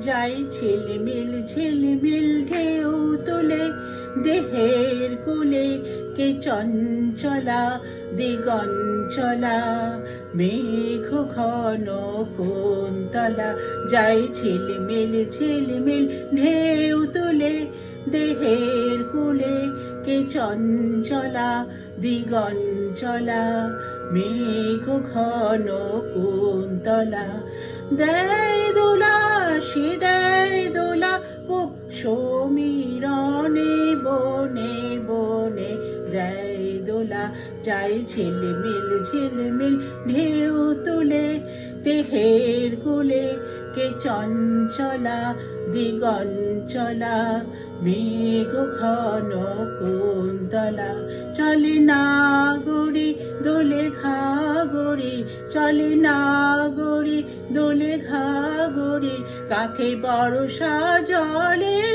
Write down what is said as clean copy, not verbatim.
যাই ঝিলমিল ঢেউ তুলে দেহের কুলে, কে চঞ্চলা দিগঞ্চলা মেঘ ঘন কুন্তলা। যাই ঝিলমিল ঢেউ তুলে দেহের কুলে, কে চঞ্চলা দিগঞ্চলা মেঘ ঘন কুন্তলা। দেয় দোলা সে দেয় দোলা খুব সমীরণে বনে বনে দেয় দোলা। যাই ঝিলমিল ঢেউ তুলে দেহের কুলে, কে চঞ্চলা দিগঞ্চলা মেঘ ঘন কুন্তলা। চলে নাগরি দোলে ঘাগরি, চলে নাগরি দোলে ঘাগরি, কাকে বর্ষা জলের